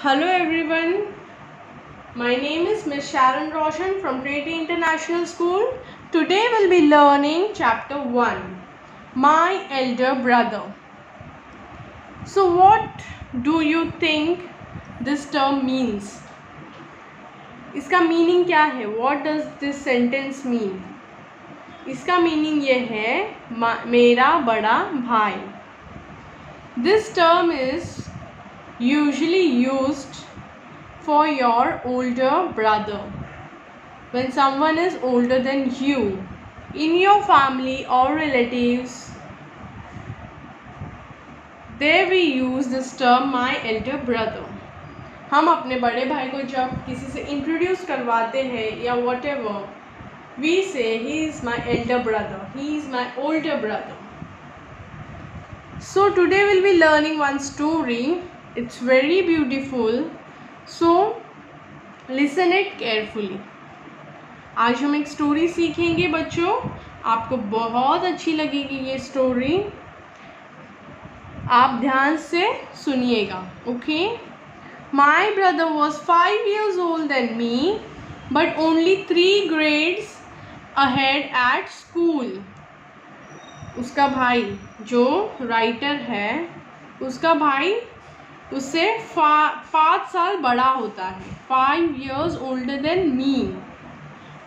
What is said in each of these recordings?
Hello everyone, my name is Miss Sharon Roshan from Trinity International School. Today we'll be learning chapter 1, My Elder Brother. So what do you think this term means? इसका meaning क्या है? What does this sentence mean? इसका meaning ये है मेरा बड़ा भाई. This term is usually used for your older brother when someone is older than you in your family or relatives. There we use this term my elder brother. हम अपने बड़े भाई को जब किसी से इंट्रोड्यूस करवाते हैं या whatever, we say he is my elder brother, he is my older brother. So today we'll be learning one story. It's very beautiful, so listen it carefully. आज हम एक स्टोरी सीखेंगे बच्चों, आपको बहुत अच्छी लगेगी ये स्टोरी, आप ध्यान से सुनिएगा. Okay. My brother was 5 years old than me but only 3 grades ahead at school. उसका भाई जो राइटर है, उसका भाई उससे 5 साल बड़ा होता है. 5 years older than me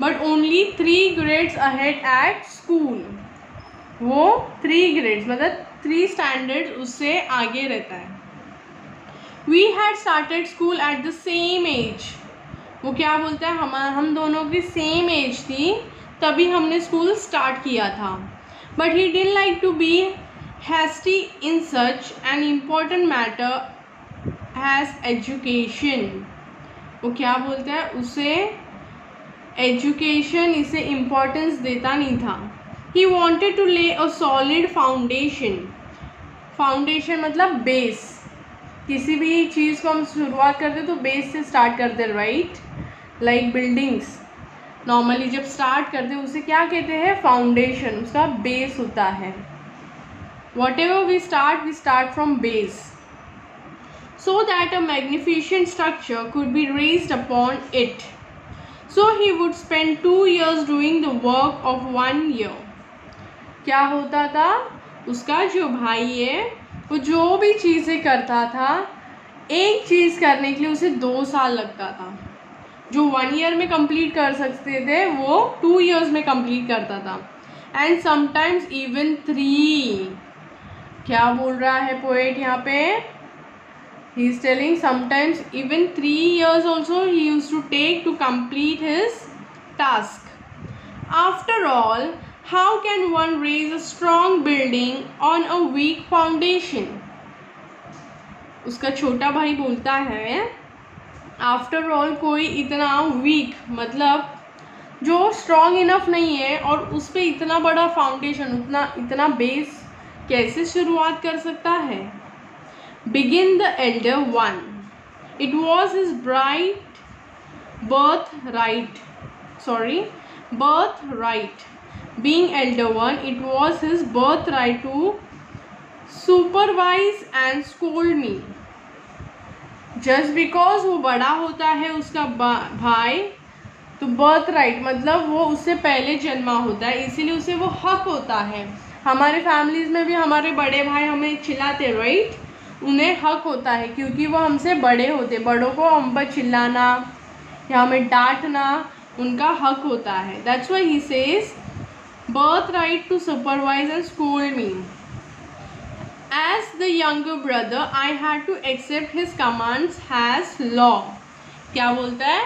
but only 3 grades ahead at school. वो 3 grades मतलब 3 standards उससे आगे रहता है. We had started school at the same age. वो क्या बोलता है, हम दोनों की सेम एज थी तभी हमने स्कूल स्टार्ट किया था. But he didn't like to be hasty in such an important matter as education. वो क्या बोलता है, उसे एजुकेशन इसे इम्पोर्टेंस देता नहीं था. He wanted to lay a solid foundation. Foundation मतलब बेस. किसी भी चीज़ को हम शुरुआत करते तो बेस से स्टार्ट करते, राइट? लाइक बिल्डिंग्स नॉर्मली जब स्टार्ट करते उसे क्या कहते हैं, फाउंडेशन. उसका बेस होता है. Whatever we start from base so that a magnificent structure could be raised upon it. So he would spend 2 years doing the work of 1 year. क्या होता था, उसका जो भाई है वो जो भी चीज़ें करता था, एक चीज़ करने के लिए उसे 2 साल लगता था. जो 1 year में कंप्लीट कर सकते थे वो 2 years में कंप्लीट करता था. And sometimes even 3. क्या बोल रहा है पोएट यहाँ पे, he is telling sometimes even 3 years also he used to take to complete his task. After all, how can one raise a strong building on a weak foundation? उसका छोटा भाई बोलता है आफ्टर ऑल कोई इतना week मतलब जो strong enough नहीं है और उस पर इतना बड़ा फाउंडेशन इतना बेस कैसे शुरुआत कर सकता है. Begin the Elder one. It was his birth right. Being elder one, it was his birthright to supervise and scold me. Just because वो बड़ा होता है उसका भाई, तो बर्थ राइट मतलब वो उससे पहले जन्मा होता है, इसीलिए उसे वो हक होता है. हमारे फैमिलीज़ में भी हमारे बड़े भाई हमें चिल्लाते, राइट? उन्हें हक होता है क्योंकि वो हमसे बड़े होते. बड़ों को हम पर चिल्लाना या हमें डांटना उनका हक होता है. That's why he says birth right to supervise and school me. As the younger brother, I had to accept his commands as law. क्या बोलता है,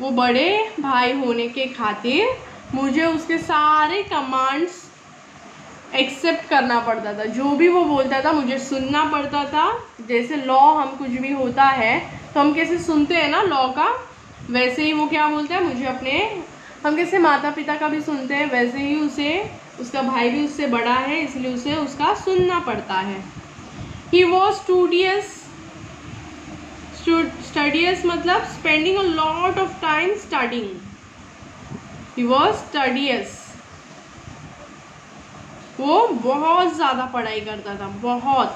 वो बड़े भाई होने के खातिर मुझे उसके सारे कमांड्स एक्सेप्ट करना पड़ता था. जो भी वो बोलता था मुझे सुनना पड़ता था. जैसे लॉ हम कुछ भी होता है तो हम कैसे सुनते हैं ना लॉ का, वैसे ही वो क्या बोलता है मुझे हम कैसे माता पिता का भी सुनते हैं वैसे ही उसे उसका भाई भी उससे बड़ा है इसलिए उसे उसका सुनना पड़ता है. He was studious मतलब spending a lot of time studying. He was studious. वो बहुत ज़्यादा पढ़ाई करता था, बहुत.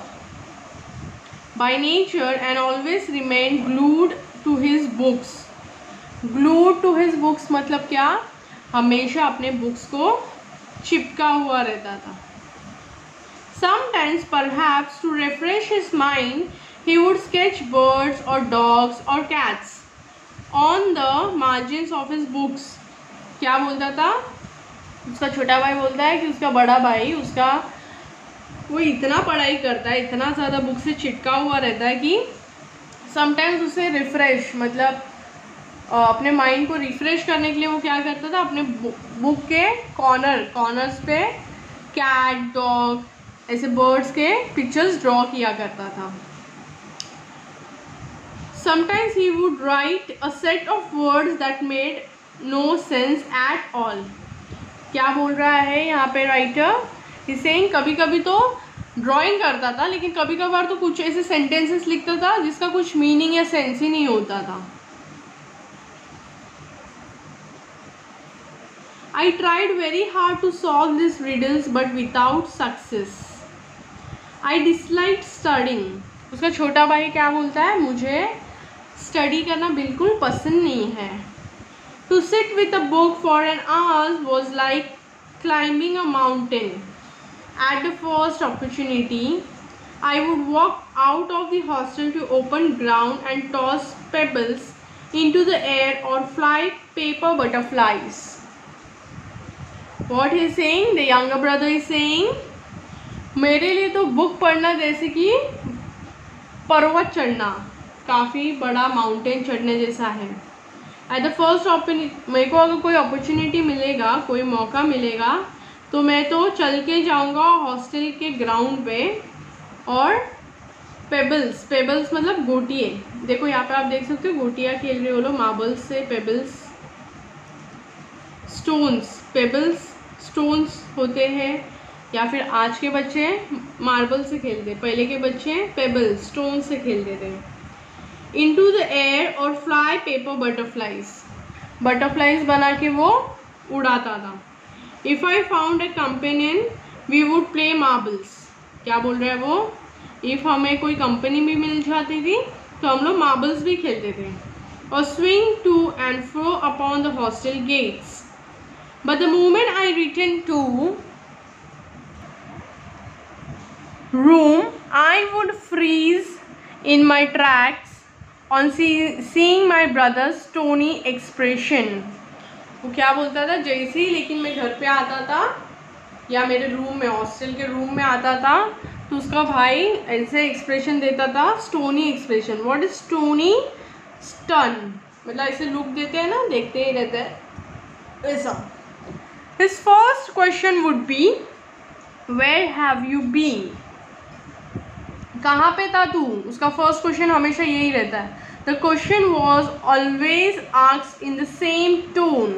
by nature and always remained glued to his books. Glued to his books मतलब क्या, हमेशा अपने बुक्स को चिपका हुआ रहता था. Sometimes perhaps to refresh his mind he would sketch birds or dogs or cats on the margins of his books. क्या बोलता था उसका छोटा भाई, बोलता है कि उसका बड़ा भाई उसका वो इतना पढ़ाई करता है, इतना ज़्यादा बुक से चिपका हुआ रहता है कि समटाइम्स उसे रिफ़्रेश मतलब अपने माइंड को रिफ़्रेश करने के लिए वो क्या करता था, अपने बुक के कॉर्नर्स पे कैट, डॉग, ऐसे बर्ड्स के पिक्चर्स ड्रॉ किया करता था. Sometimes he would write a set of words that made no sense at all. क्या बोल रहा है यहाँ पे राइटर, इसे कभी कभी तो ड्राइंग करता था, लेकिन कभी कभार तो कुछ ऐसे सेंटेंसेस लिखता था जिसका कुछ मीनिंग या सेंस ही नहीं होता था. I tried very hard to solve these riddles but without success. I disliked studying. उसका छोटा भाई क्या बोलता है, मुझे स्टडी करना बिल्कुल पसंद नहीं है. To sit with a book for an hour was like climbing a mountain. At the first opportunity, I would walk out of the hostel to open ground and toss pebbles into the air or fly paper butterflies. What he is saying, the younger brother is saying, मेरे लिए तो book पढ़ना जैसे कि पर्वत चढ़ना, काफ़ी बड़ा माउंटेन चढ़ने जैसा है. एट द फर्स्ट मेरे को अगर कोई अपॉर्चुनिटी मिलेगा, कोई मौका मिलेगा, तो मैं तो चल के जाऊंगा हॉस्टल के ग्राउंड पे और पेबल्स मतलब गोटिए, देखो यहाँ पे आप देख सकते हो गोटियाँ खेल रहे हो लोग, मार्बल्स से पेबल्स, स्टोन्स होते हैं, या फिर आज के बच्चे मार्बल से खेलते, पहले के बच्चे पेबल्स स्टोन से खेलते थे. इनटू द एयर और फ्लाई पेपर बटरफ्लाइज बना के वो उड़ाता था. If I found a companion we would play marbles. क्या बोल रहा है वो, इफ़ हमें कोई कंपनी भी मिल जाती थी तो हम लोग मार्बल्स भी खेलते थे. और swing to and fro upon the hostel gates. But the moment I returned to room, I would freeze in my tracks on seeing my brother's stony expression. वो क्या बोलता था, जैसे ही लेकिन मैं घर पे आता था या मेरे रूम में, हॉस्टल के रूम में आता था, तो उसका भाई ऐसे एक्सप्रेशन देता था, stony expression. What is stony, stun मतलब ऐसे लुक देते हैं ना, देखते ही रहते हैं ऐसा. His first question would be, where have you been? कहाँ पे था तू, उसका फर्स्ट क्वेश्चन हमेशा यही रहता है. The question was always asked in the same tone.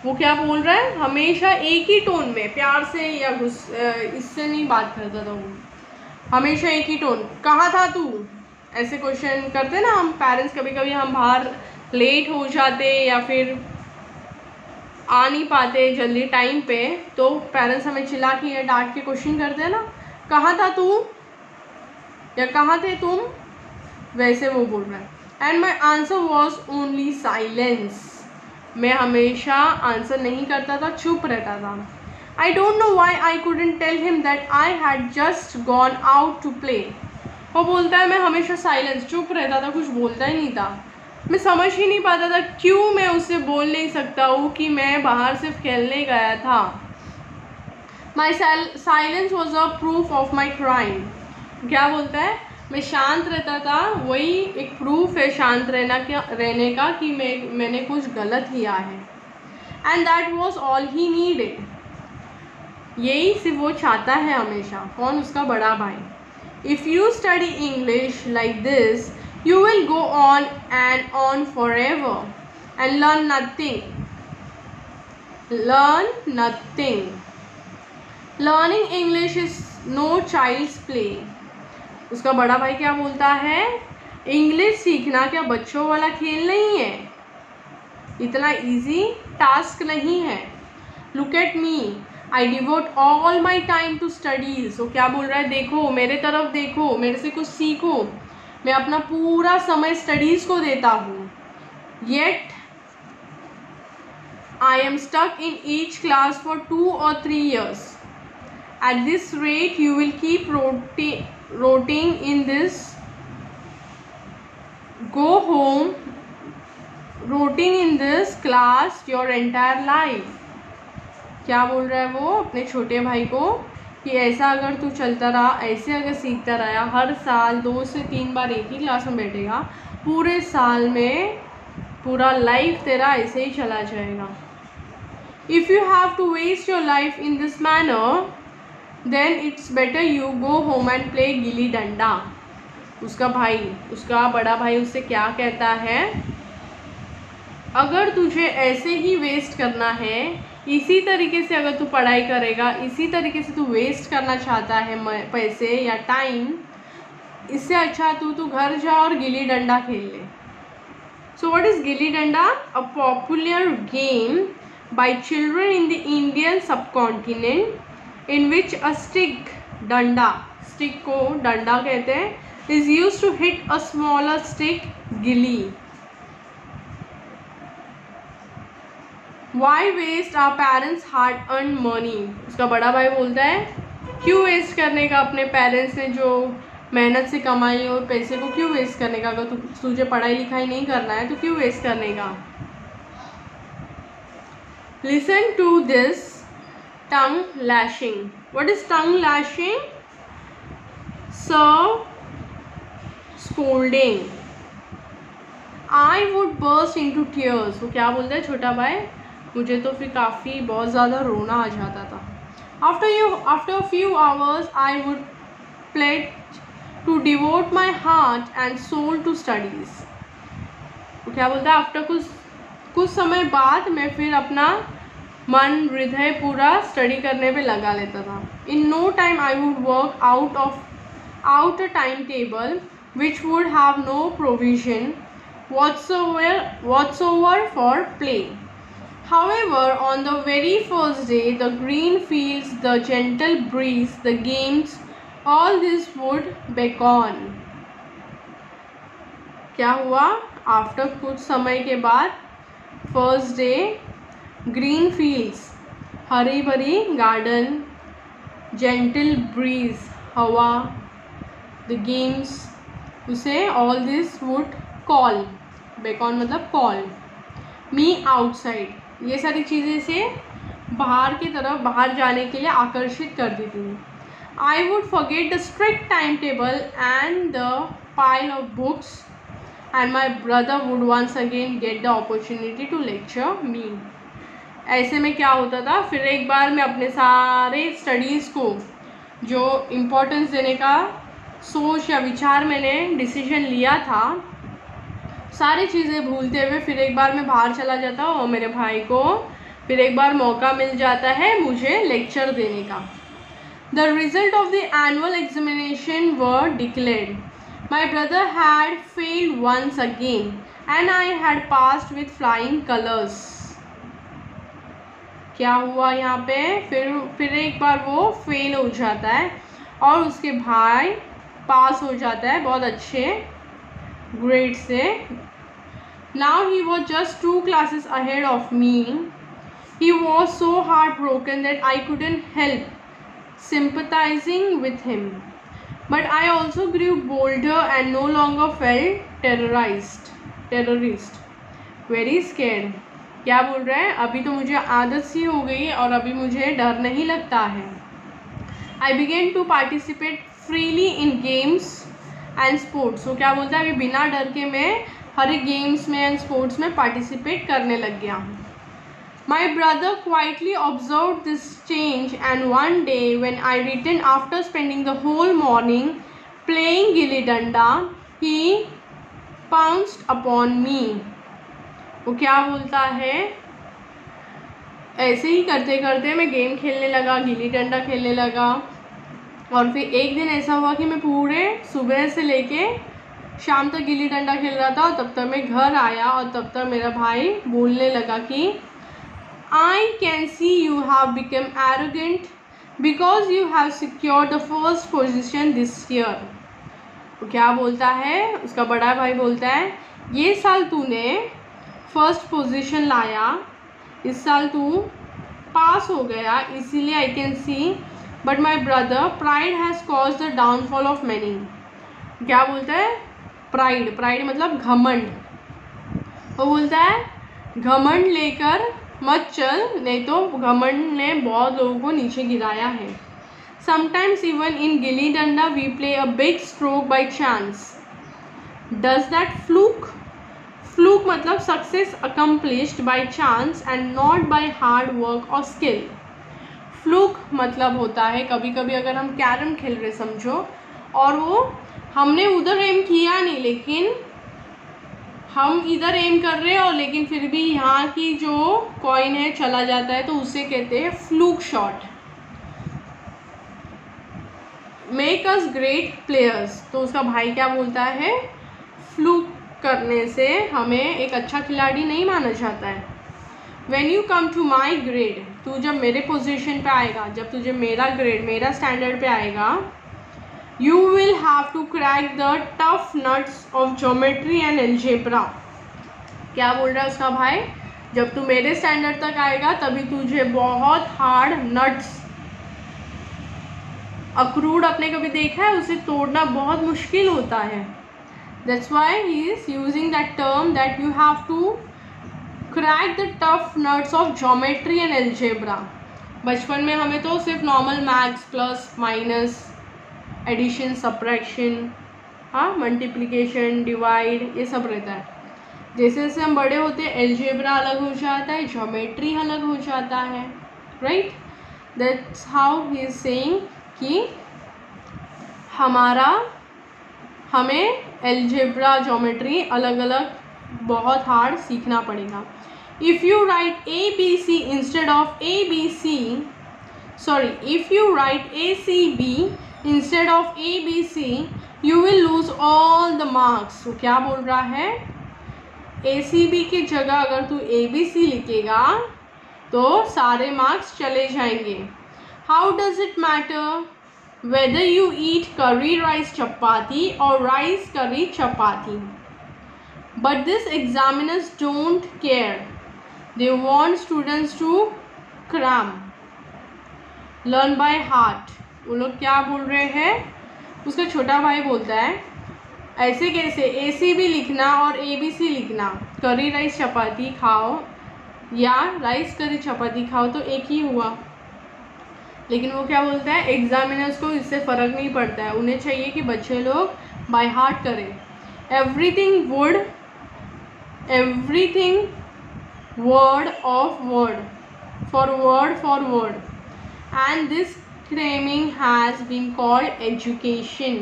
वो क्या बोल रहा है, हमेशा एक ही टोन में, प्यार से या इससे नहीं बात करता था वो, हमेशा एक ही टोन. कहाँ था तू, ऐसे क्वेश्चन करते ना हम पेरेंट्स. कभी कभी हम बाहर लेट हो जाते या फिर आ नहीं पाते जल्दी टाइम पे, तो पेरेंट्स हमें चिल्ला के या डांट के क्वेश्चन करते हैं ना, कहाँ था तू या कहाँ थे तुम, वैसे वो बोल रहा है. And my answer was only silence. मैं हमेशा आंसर नहीं करता था, चुप रहता था. I don't know why I couldn't tell him that I had just gone out to play. वो बोलता है मैं हमेशा साइलेंस, चुप रहता था, कुछ बोलता ही नहीं था. मैं समझ ही नहीं पाता था क्यों मैं उससे बोल नहीं सकता हूँ कि मैं बाहर सिर्फ खेलने गया था. My silence was a proof of my crime. क्या बोलता है, मैं शांत रहता था, वही एक प्रूफ है शांत रहने का कि मैंने कुछ गलत किया है. And that was all he needed. यही सिर्फ वो चाहता है हमेशा. कौन, उसका बड़ा भाई. If you study English like this, you will go on and on forever and learn nothing. Learning English is no child's play. उसका बड़ा भाई क्या बोलता है, इंग्लिश सीखना क्या बच्चों वाला खेल नहीं है, इतना इजी टास्क नहीं है. Look at me, I devote all my time to studies. वो क्या बोल रहा है, देखो मेरे तरफ देखो, मेरे से कुछ सीखो, मैं अपना पूरा समय स्टडीज़ को देता हूँ। Yet I am stuck in each class for 2 or 3 years. At this rate you will keep rotting in this, go home rotting in this class your entire life। क्या बोल रहा है वो अपने छोटे भाई को कि ऐसा अगर तू चलता रहा, ऐसे अगर सीखता रहा, हर साल 2 से 3 बार एक ही क्लास में बैठेगा, पूरे साल में पूरा लाइफ तेरा ऐसे ही चला जाएगा। If you have to waste your life in this manner then it's better you go home and play gilli danda. उसका बड़ा भाई उससे क्या कहता है, अगर तुझे ऐसे ही वेस्ट करना है, इसी तरीके से अगर तू पढ़ाई करेगा, इसी तरीके से तू वेस्ट करना चाहता है पैसे या टाइम, इससे अच्छा तू घर जा और गिल्ली डंडा खेल ले। So what is gilli danda? A popular game by children in the Indian subcontinent in which a stick, danda, stick को डंडा कहते हैं, is used to hit a smaller stick, gilli. Why waste our parents hard earned money? उसका बड़ा भाई बोलता है, क्यों वेस्ट करने का अपने पेरेंट्स ने जो मेहनत से कमाई और पैसे को क्यों वेस्ट करने का? अगर तुझे पढ़ाई लिखाई नहीं करना है तो क्यों वेस्ट करने का? Listen to this tongue lashing. What is tongue lashing? Sir scolding. I would burst into tears. वो क्या बोलता है छोटा भाई, मुझे तो फिर काफ़ी बहुत ज़्यादा रोना आ जाता था। After a few hours I would pledge to devote my heart and soul to studies. वो क्या बोलता है, आफ्टर कुछ समय बाद मैं फिर अपना मन हृदय पूरा स्टडी करने पे लगा लेता था। In no time I would work out a time table which would have no provision whatsoever for play. However, on the very first day, the green fields, the gentle breeze, the games, all this would beckon. क्या हुआ? After कुछ समय के बाद, first day, green fields, हरी भरी garden, gentle bridge, हवा, the games, उसे all this would call, Bacon मतलब कॉल, मी आउटसाइड, ये सारी चीज़ें से बाहर जाने के लिए आकर्षित कर देती थी। I would forget the strict time table and the pile of books and my brother would once again get the opportunity to lecture me. ऐसे में क्या होता था, फिर एक बार मैं अपने सारे स्टडीज़ को जो इम्पोर्टेंस देने का सोच या विचार मैंने डिसीजन लिया था, सारी चीज़ें भूलते हुए फिर एक बार मैं बाहर चला जाता हूँ और मेरे भाई को फिर एक बार मौका मिल जाता है मुझे लेक्चर देने का। The result of the annual examination were declared. My brother had failed once again and I had passed with flying colours. क्या हुआ यहाँ पे, फिर एक बार वो फेल हो जाता है और उसके भाई पास हो जाता है बहुत अच्छे ग्रेड से। Now he was just 2 classes ahead of me. He was so heartbroken that I couldn't help sympathizing with him. But I also grew bolder and no longer felt terrorist. Very scared. क्या बोल रहा है, अभी तो मुझे आदत सी हो गई है और अभी मुझे डर नहीं लगता है। I began to participate freely in games and sports. वो क्या बोलता है, अभी बिना डर के मैं हर एक गेम्स में एंड स्पोर्ट्स में पार्टिसिपेट करने लग गया हूँ। My brother quietly observe this change and one day when I return after spending the whole morning playing gilli danda he pounced upon मी। वो क्या बोलता है, ऐसे ही करते करते मैं गेम खेलने लगा, गिल्ली डंडा खेलने लगा, और फिर एक दिन ऐसा हुआ कि मैं पूरे सुबह से लेके शाम तक गिल्ली डंडा खेल रहा था और तब तक मैं घर आया और तब तक मेरा भाई बोलने लगा कि I can see you have become arrogant because you have secured the first position this year. तो क्या बोलता है, उसका बड़ा भाई बोलता है ये साल तूने फर्स्ट पोजीशन लाया, इस साल तू पास हो गया, इसीलिए I can see, but my brother pride has cause the downfall of many. क्या बोलता है, प्राइड, प्राइड मतलब घमंड. वो बोलता है घमंड लेकर मत चल, नहीं तो घमंड ने बहुत लोगों को नीचे गिराया है. Sometimes even in gilli danda we play a big stroke by chance. Does that fluke. Fluke मतलब success accomplished by chance and not by hard work और स्किल. फ्लूक मतलब होता है कभी कभी अगर हम कैरम खेल रहे समझो, और वो हमने उधर एम किया नहीं, लेकिन हम इधर एम कर रहे हैं और लेकिन फिर भी यहाँ की जो कॉइन है चला जाता है, तो उसे कहते हैं fluke shot. Make us great players. तो उसका भाई क्या बोलता है, फ्लूक करने से हमें एक अच्छा खिलाड़ी नहीं माना जाता है. When you come to my grade. तू जब मेरे पोजीशन पे आएगा, जब तुझे मेरा ग्रेड, मेरा स्टैंडर्ड पे आएगा, you will have to crack the tough nuts of geometry and algebra. क्या बोल रहा है उसका भाई, जब तू मेरे स्टैंडर्ड तक आएगा तभी तुझे बहुत हार्ड नट्स, अखरूट आपने कभी देखा है, उसे तोड़ना बहुत मुश्किल होता है. That's why he is using that term that you have to crack the tough nuts of geometry and algebra. बचपन में हमें तो सिर्फ normal maths, plus minus, addition, subtraction, हाँ, मल्टीप्लिकेशन, डिवाइड, ये सब रहता है. जैसे जैसे हम बड़े होते हैं एल्जेब्रा अलग हो जाता है, ज्योमेट्री अलग हो जाता है, right. That's how he is saying कि हमें एल्जेब्रा, ज्योमेट्री अलग अलग बहुत हार्ड सीखना पड़ेगा. If you write A B C instead of A B C, sorry, if you write A C B instead of A B C you will lose all the marks. तो क्या बोल रहा है, ए सी बी की जगह अगर तू ए B सी लिखेगा तो सारे मार्क्स चले जाएंगे. How does it matter whether you eat curry rice chapati और rice curry chapati. But this examiners don't care, they want students to cram, learn by heart. वो लोग क्या बोल रहे हैं, उसका छोटा भाई बोलता है ऐसे कैसे ए सी बी लिखना और ए बी सी लिखना, करी राइस चपाती खाओ या राइस करी चपाती खाओ तो एक ही हुआ. लेकिन वो क्या बोलता है, एग्जामिनर्स को इससे फ़र्क नहीं पड़ता है, उन्हें चाहिए कि बच्चे लोग बाय हार्ट करें. Everything word of word for word and this cramming has been called education.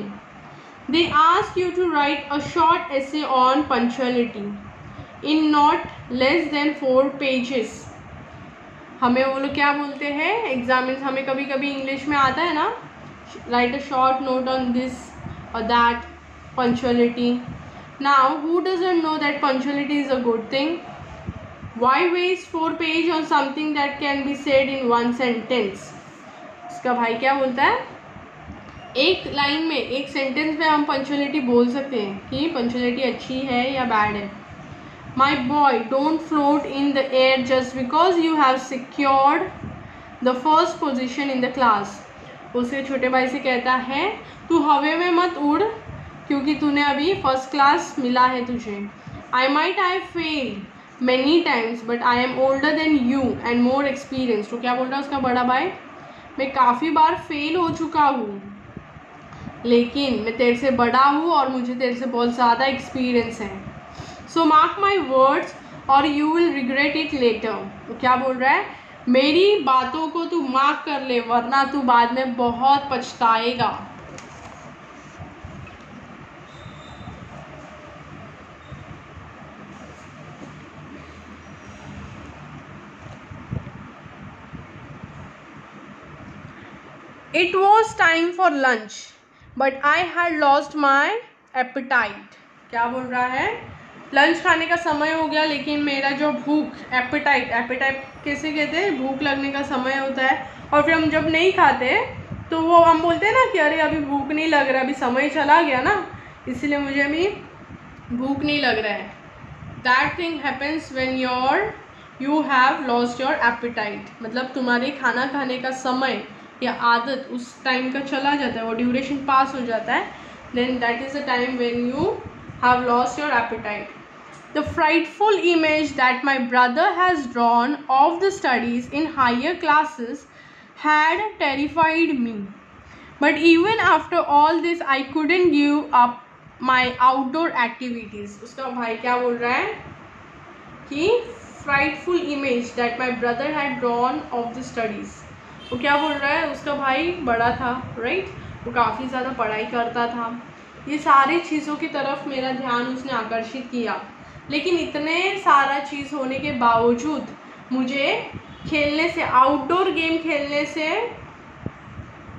They ask you to write a short essay on punctuality in not less than 4 pages. हमें वो लोग क्या बोलते हैं, एग्जामिन हमें कभी कभी इंग्लिश में आता है ना, right a short note on this और that punctuality. Now who doesn't know that punctuality is a good thing? Why waste 4 pages on something that can be said in 1 sentence? उसका भाई क्या बोलता है, एक लाइन में, एक सेंटेंस में हम पंक्चुअलिटी बोल सकते हैं कि पंक्चुअलिटी अच्छी है या बैड है. My boy don't float in the air just because you have secured the first position in the class. उसके छोटे भाई से कहता है तू हवे में मत उड़ क्योंकि तूने अभी फर्स्ट क्लास मिला है तुझे. I might have failed many times but I am older than you and more experience. तो क्या बोल रहा है उसका बड़ा भाई, मैं काफ़ी बार फेल हो चुका हूँ लेकिन मैं तेरे से बड़ा हूँ और मुझे तेरे से बहुत ज़्यादा एक्सपीरियंस है. सो मार्क माई वर्ड्स और you will regret it later. तो क्या बोल रहा है, मेरी बातों को तू मार्क कर ले वरना तू बाद में बहुत पछताएगा. It was time for lunch, but I had lost my appetite. क्या बोल रहा है, लंच खाने का समय हो गया, लेकिन मेरा जो भूख एपेटाइट कैसे कहते हैं, भूख लगने का समय होता है, और फिर हम जब नहीं खाते तो वो हम बोलते हैं ना कि अरे अभी भूख नहीं लग रहा, अभी समय चला गया ना, इसलिए मुझे अभी भूख नहीं लग रहा है। That thing happens when you have lost your apatite, मतलब तुम्हारे खाना खाने का समय या आदत उस टाइम का चला जाता है, वो ड्यूरेशन पास हो जाता है, then that is the time when you have lost your appetite. The frightful image that my brother has drawn of the studies in higher classes had terrified me. But even after all this, I couldn't give up my outdoor activities. उसका भाई क्या बोल रहा है कि frightful image that my brother had drawn of the studies. वो क्या बोल रहा है, उसका भाई बड़ा था, राइट, वो काफ़ी ज़्यादा पढ़ाई करता था, ये सारी चीज़ों की तरफ मेरा ध्यान उसने आकर्षित किया, लेकिन इतने सारा चीज़ होने के बावजूद मुझे खेलने से, आउटडोर गेम खेलने से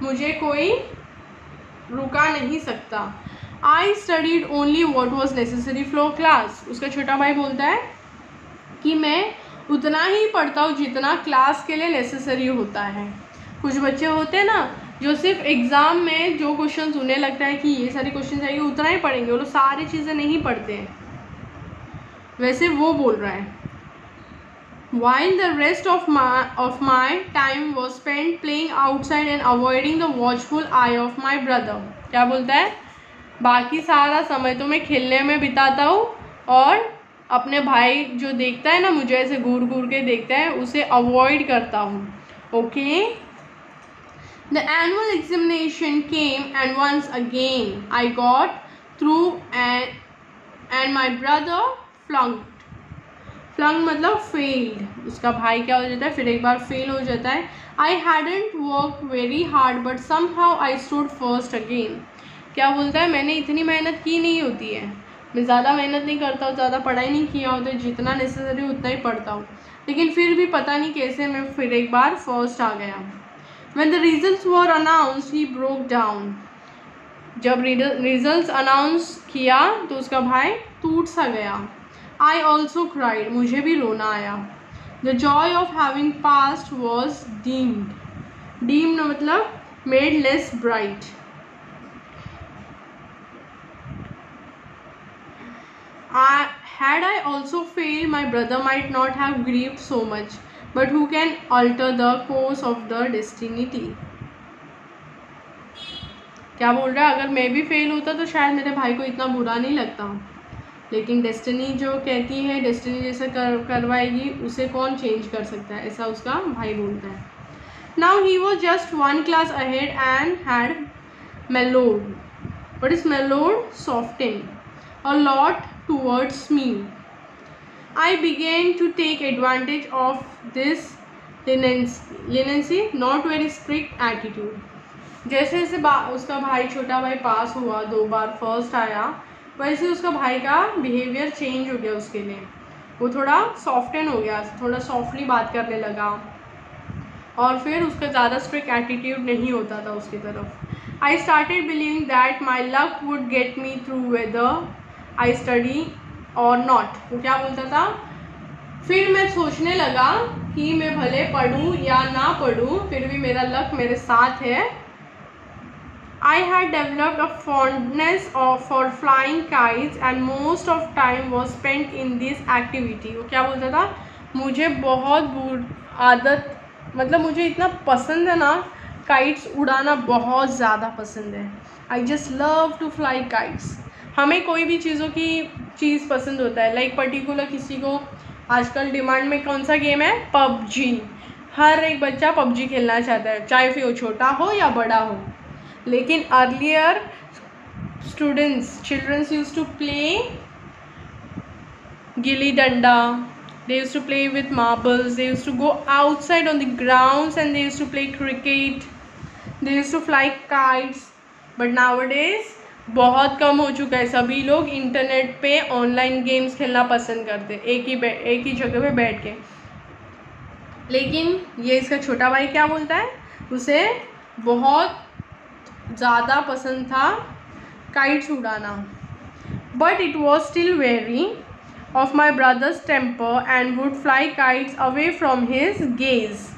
मुझे कोई रुका नहीं सकता। I studied only what was necessary for class. उसका छोटा भाई बोलता है कि मैं उतना ही पढ़ता हूँ जितना क्लास के लिए नेसेसरी होता है। कुछ बच्चे होते हैं ना जो सिर्फ एग्ज़ाम में जो क्वेश्चंस उन्हें लगता है कि ये सारे क्वेश्चन आएंगे उतना ही पढ़ेंगे, वो लोग सारी चीज़ें नहीं पढ़ते हैं, वैसे वो बोल रहा है। While the rest of my time was spent playing outside and avoiding the watchful eye of my brother. क्या बोलता है, बाकी सारा समय तो मैं खेलने में बिताता हूँ और अपने भाई जो देखता है ना मुझे ऐसे घूर घूर के देखता है उसे अवॉइड करता हूँ। Okay, The annual examination came and once again I got through and my brother flunked. फ्लंक मतलब फेल्ड, उसका भाई क्या हो जाता है, फिर एक बार फेल हो जाता है। I hadn't work very hard but somehow I stood first again. क्या बोलता है, मैंने इतनी मेहनत की नहीं होती है, मैं ज़्यादा मेहनत नहीं करता हूँ, ज़्यादा पढ़ाई नहीं किया होता, जितना नेसेसरी उतना ही पढ़ता हूँ, लेकिन फिर भी पता नहीं कैसे मैं फिर एक बार फर्स्ट आ गया। When the results were announced he broke down. जब रिजल्ट्स अनाउंस किया तो उसका भाई टूट सा गया। I also cried. मुझे भी रोना आया। The joy of having passed was dimmed. Dimmed मतलब made less bright. Had I also failed, my brother might not have grieved so much. But who can alter the course of the destiny? क्या बोल रहा है, अगर मैं भी fail होता तो शायद मेरे भाई को इतना बुरा नहीं लगता, लेकिन डेस्टिनी जो कहती है, डेस्टिनी जैसा करवाएगी उसे कौन चेंज कर सकता है, ऐसा उसका भाई बोलता है। Now he was just 1 class ahead and had mellowed. What is mellowed? Softened a lot towards me. I began to take advantage of this leniency, not very strict attitude. जैसे जैसे उसका भाई, छोटा भाई पास हुआ, 2 बार फर्स्ट आया, वैसे उसका भाई का बिहेवियर चेंज हो गया उसके लिए, वो थोड़ा सॉफ्टन हो गया, थोड़ा सॉफ्टली बात करने लगा, और फिर उसका ज़्यादा स्ट्रिक्ट एटीट्यूड नहीं होता था उसकी तरफ। I started believing that my luck would get me through whether I study और नॉट। वो क्या बोलता था, फिर मैं सोचने लगा कि मैं भले पढ़ूँ या ना पढ़ूँ फिर भी मेरा लक मेरे साथ है। I had developed a fondness for flying kites and most of time was spent in this activity. वो क्या बोलता था, मुझे बहुत आदत, मतलब मुझे इतना पसंद है ना काइट्स उड़ाना, बहुत ज़्यादा पसंद है। I just love to fly kites. हमें कोई भी चीज़ पसंद होता है, लाइक पर्टिकुलर किसी को आजकल डिमांड में कौन सा गेम है, पबजी। हर एक बच्चा पबजी खेलना चाहता है, चाहे फिर वो छोटा हो या बड़ा हो। लेकिन earlier children used to play gilli danda, they used to play with marbles, they used to go outside on the grounds and they used to play cricket, they used to fly kites. but nowadays बहुत कम हो चुका है, सभी लोग internet पे online games खेलना पसंद करते हैं, एक ही जगह पे बैठ के। लेकिन ये इसका छोटा भाई क्या बोलता है, उसे बहुत ज़्यादा पसंद था काइट्स उड़ाना, but it was still very of my brother's temper and would fly kites away from his gaze.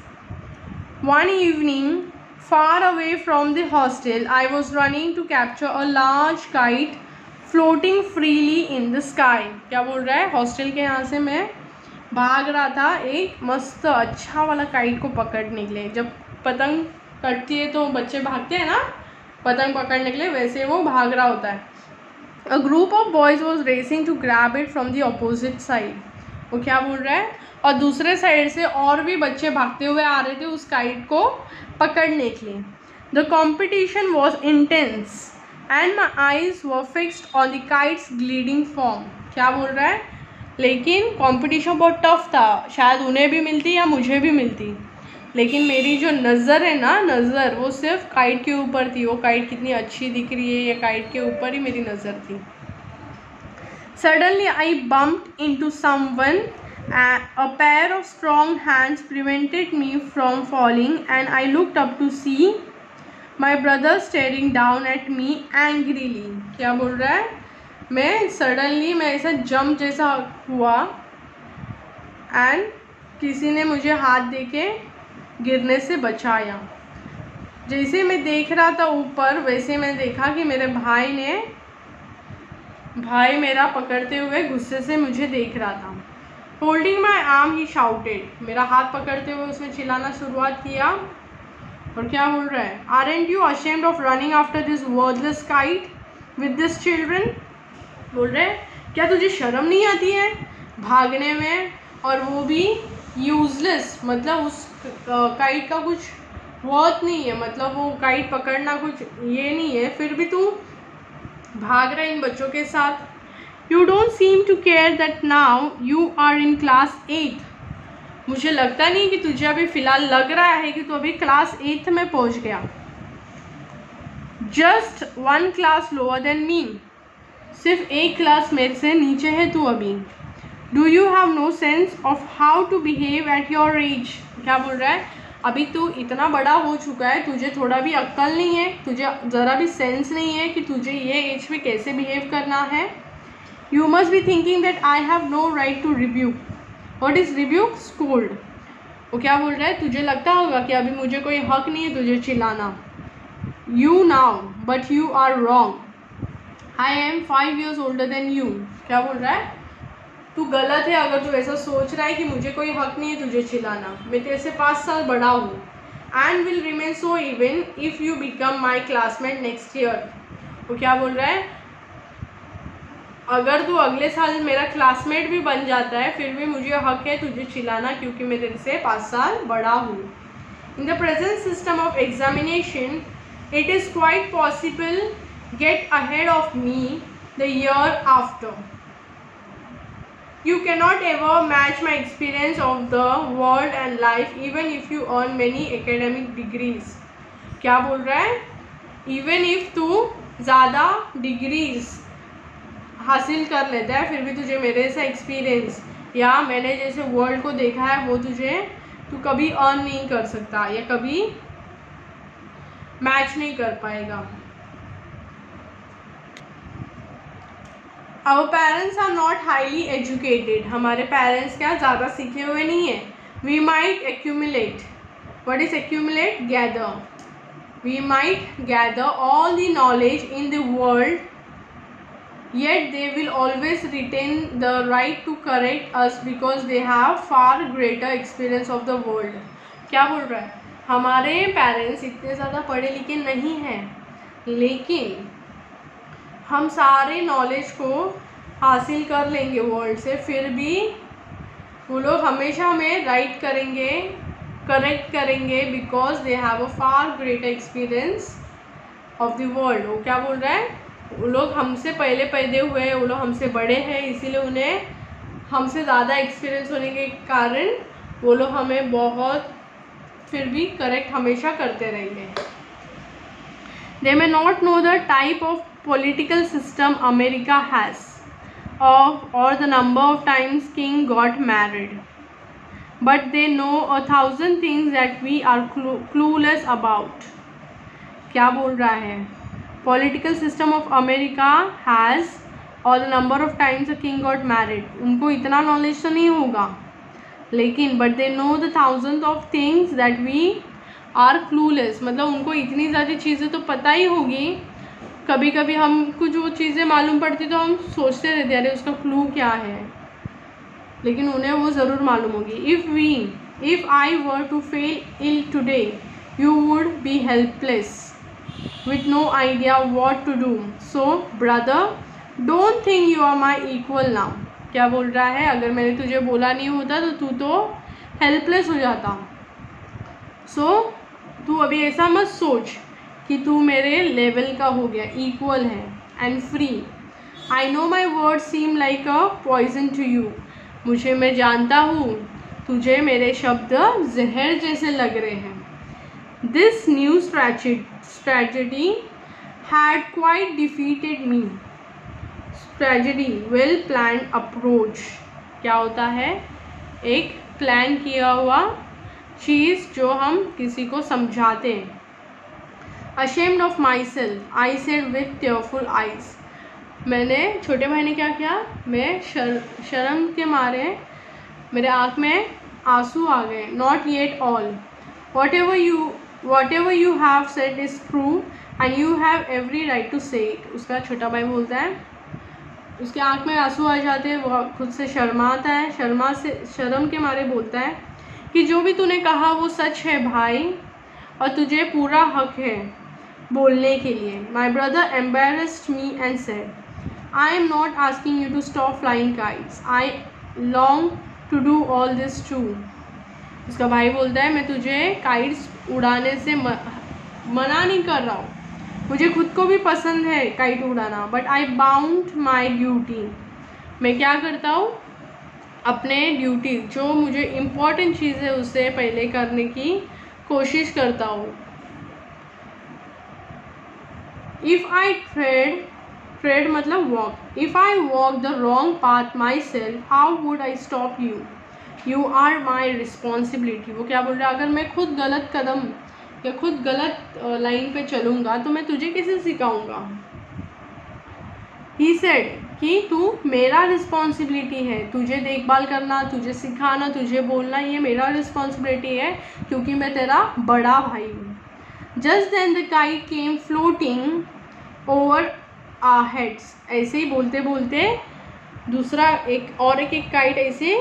One evening, far away from the hostel, I was running to capture a large kite floating freely in the sky. क्या बोल रहा है? Hostel के यहाँ से मैं भाग रहा था एक मस्त अच्छा वाला काइट को पकड़ने के लिए. जब पतंग कटती है तो बच्चे भागते हैं ना पतंग पकड़ने के लिए, वैसे वो भाग रहा होता है. A group of boys was racing to grab it from the opposite side. वो क्या बोल रहा है? और दूसरे साइड से और भी बच्चे भागते हुए आ रहे थे उस काइट को पकड़ने के लिए. The competition was intense and my eyes were fixed on the kite's gliding form. क्या बोल रहा है? लेकिन कंपटीशन बहुत टफ था. शायद उन्हें भी मिलती या मुझे भी मिलती, लेकिन मेरी जो नज़र है ना, नज़र वो सिर्फ काइट के ऊपर थी. वो काइट कितनी अच्छी दिख रही है, ये काइट के ऊपर ही मेरी नज़र थी. Suddenly I bumped into someone. A pair of strong hands prevented me from falling and I looked up to see my brother staring down at me angrily. क्या बोल रहा है? मैं ऐसा जंप जैसा हुआ एंड किसी ने मुझे हाथ देके गिरने से बचाया. जैसे मैं देख रहा था ऊपर, वैसे मैं देखा कि मेरे भाई मेरा पकड़ते हुए गुस्से से मुझे देख रहा था. Holding my arm he shouted. मेरा हाथ पकड़ते हुए उसने चिल्लाना शुरुआत किया. और क्या बोल रहा है? Aren't you ashamed of running after this worthless kite with this children. बोल रहे हैं क्या तुझे शर्म नहीं आती है भागने में, और वो भी यूजलेस, मतलब उस काइट का कुछ वर्थ नहीं है, मतलब वो काइट पकड़ना कुछ ये नहीं है, फिर भी तू भाग रहा है इन बच्चों के साथ. You don't seem to care that now you are in class 8. मुझे लगता नहीं कि तुझे अभी फ़िलहाल लग रहा है कि तू अभी क्लास 8 में पहुंच गया. Just 1 class lower than me. सिर्फ 1 क्लास मेरे से नीचे है तू अभी. Do you have no sense of how to behave at your age. क्या बोल रहा है? अभी तू इतना बड़ा हो चुका है, तुझे थोड़ा भी अक्ल नहीं है, तुझे ज़रा भी सेंस नहीं है कि तुझे ये एज में कैसे बिहेव करना है. You must be thinking that I have no right to rebuke. What is rebuke? Scold. वो क्या बोल रहा है? तुझे लगता होगा कि अभी मुझे कोई हक नहीं है तुझे चिल्लाना. You now but you are wrong. I am 5 years older than you. क्या बोल रहा है? तू गलत है अगर तू ऐसा सोच रहा है कि मुझे कोई हक नहीं है तुझे चिल्लाना. मैं तेरे से 5 साल बड़ा हूँ. And will remain so even if you become my classmate next year. वो क्या बोल रहा है? अगर तू अगले साल मेरा क्लासमेट भी बन जाता है फिर भी मुझे हक है तुझे चिल्लाना, क्योंकि मैं तेरे से 5 साल बड़ा हूँ. In the present system of examination it is quite possible get ahead of me the year after. You cannot ever match my experience of the world and life even if you earn many academic degrees. क्या बोल रहा है? Even if तू ज़्यादा degrees हासिल कर लेता है फिर भी तुझे मेरे जैसा एक्सपीरियंस या मैंने जैसे वर्ल्ड को देखा है वो तू कभी अर्न नहीं कर सकता या कभी मैच नहीं कर पाएगा. Our parents are not highly educated. हमारे पेरेंट्स क्या ज़्यादा सीखे हुए नहीं हैं. We might accumulate. What is accumulate? Gather. We might gather all the knowledge in the world, yet they will always retain the right to correct us because they have far greater experience of the world. क्या बोल रहा है? हमारे parents इतने ज़्यादा पढ़े लिखे नहीं हैं, लेकिन हम सारे नॉलेज को हासिल कर लेंगे वर्ल्ड से, फिर भी वो लोग हमेशा हमें राइट करेंगे, करेक्ट करेंगे, because they have a far greater experience of the world. वो क्या बोल रहा है? वो लोग हमसे पहले पैदा हुए हैं, वो लोग हमसे बड़े हैं, इसीलिए उन्हें हमसे ज़्यादा एक्सपीरियंस होने के कारण वो लोग हमें बहुत फिर भी करेक्ट हमेशा करते रहेंगे. They may not know the type of political system America has or the number of times king got married, but they know 1,000 things that we are clueless about. क्या बोल रहा है? Political system of America has और the number of times a king got married. उनको इतना knowledge तो नहीं होगा, लेकिन but they know the thousand of things that we are clueless, मतलब उनको इतनी ज़्यादा चीज़ें तो पता ही होगी। कभी कभी हमको जो चीज़ें मालूम पड़ती तो हम सोचते रहते अरे उसका क्लू क्या है, लेकिन उन्हें वो ज़रूर मालूम होगी। If I were to fall ill today you would be helpless with no idea what to do, so brother don't think you are my equal now। क्या बोल रहा है, अगर मैंने तुझे बोला नहीं होता तो तू तो हेल्पलेस हो जाता। तू अभी ऐसा मत सोच कि तू मेरे लेवल का हो गया, इक्वल है and free. I know my word seem like a poison to you. मैं जानता हूँ तुझे मेरे शब्द जहर जैसे लग रहे हैं। This new tragedy had quite defeated me। Tragedy well plan approach, क्या होता है, एक प्लान किया हुआ चीज़ जो हम किसी को समझाते हैं। ashamed of myself I said with tearful eyes। मैंने, छोटे भाई ने क्या किया, मैं शर्म के मारे मेरे आँख में आंसू आ गए। not yet all, whatever you have said is true and you have every right to say it। उसका छोटा भाई बोलता है, उसके आँख में आंसू आ जाते हैं, वो खुद से शर्माता है, शर्म के मारे बोलता है कि जो भी तूने कहा वो सच है भाई, और तुझे पूरा हक है बोलने के लिए। My brother embarrassed me and said I am not asking you to stop flying kites, I long to do all this too. उसका भाई बोलता है मैं तुझे काइट्स उड़ाने से मना नहीं कर रहा हूँ, मुझे खुद को भी पसंद है काइट उड़ाना, but I bound my duty. मैं क्या करता हूँ, अपने ड्यूटी जो मुझे इम्पोर्टेंट चीज़ है उसे पहले करने की कोशिश करता हूँ। इफ़ आई ट्रेड मतलब walk, if I walk the wrong path myself how would I stop you, you are my responsibility. वो क्या बोल रहा है, अगर मैं खुद गलत कदम या खुद गलत लाइन पे चलूँगा तो मैं तुझे कैसे सिखाऊंगा। ही सेड कि तू मेरा रिस्पॉन्सिबिलिटी है, तुझे देखभाल करना, तुझे सिखाना, तुझे बोलना, ये मेरा रिस्पॉन्सिबिलिटी है क्योंकि मैं तेरा बड़ा भाई हूँ। Just then the kite came floating over our heads. ऐसे ही बोलते बोलते दूसरा एक काइट ऐसे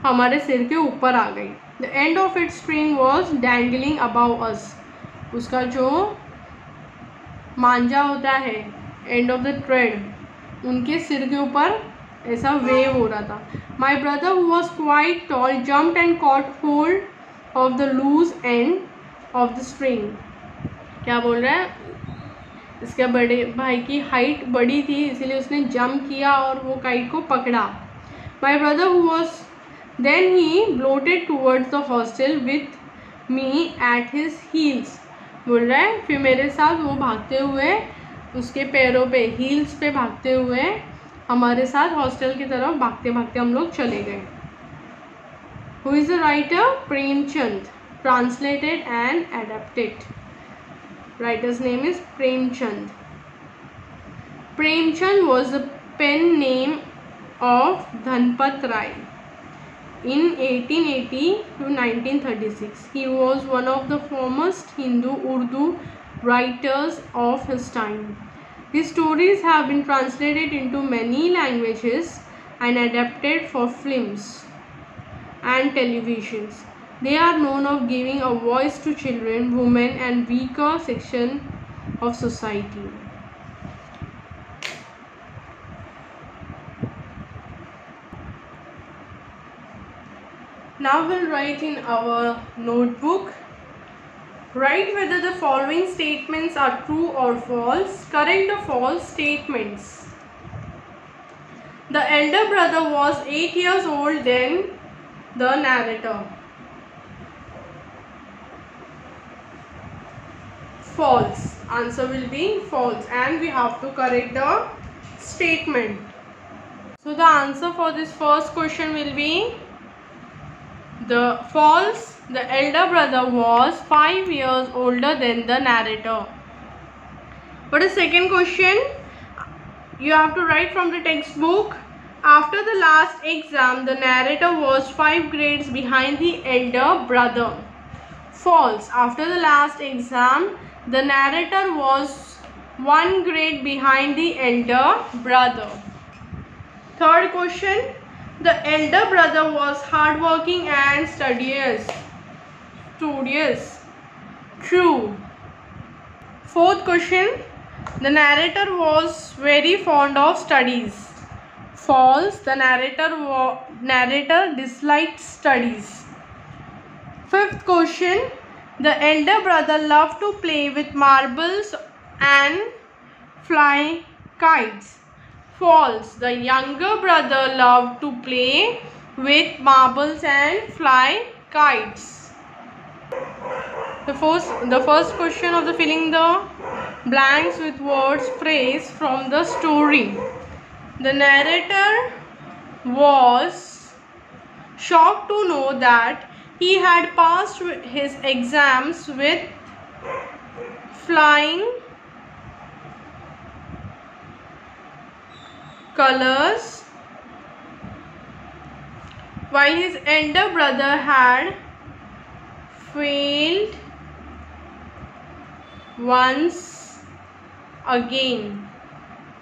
हमारे सिर के ऊपर आ गई। The end of its string was dangling above us. उसका जो मांझा होता है, एंड ऑफ द थ्रेड, उनके सिर के ऊपर ऐसा वेव हो रहा था। My brother who was quite tall jumped and caught hold of the loose end of the string. क्या बोल रहा है, इसके बड़े भाई की हाइट बड़ी थी इसलिए उसने जंप किया और वो काइट को पकड़ा। My brother who was then he bolted towards the hostel with me at his heels. बोल रहा है फिर मेरे साथ वो भागते हुए, उसके पैरों पे, हील्स पे भागते हुए हमारे साथ हॉस्टल की तरफ भागते भागते हम लोग चले गए। Who is the writer, Premchand, translated and adapted. Writer's name is Premchand. Premchand was the pen name of Dhanpat Rai. In 1880 to 1936, he was one of the foremost Hindu Urdu writers of his time. His stories have been translated into many languages and adapted for films and televisions. They are known of giving a voice to children, women and weaker section of society. Now we'll write in our notebook. Write whether the following statements are true or false. Correct the false statements. The elder brother was 8 years old then the narrator. False. Answer will be false and we have to correct the statement. So the answer for this first question will be the false. The elder brother was 5 years older than the narrator. For the second question, you have to write from the textbook. After the last exam, the narrator was 5 grades behind the elder brother. False. After the last exam, the narrator was 1 grade behind the elder brother. Third question. The elder brother was hardworking and studious. True. Fourth question. The narrator was very fond of studies. False. The narrator disliked studies. Fifth question. The elder brother loved to play with marbles and fly kites. False. The younger brother loved to play with marbles and fly kites. The first question of the filling the blanks with words phrase from the story. The narrator was shocked to know that he had passed his exams with flying colors, while his elder brother had failed once again.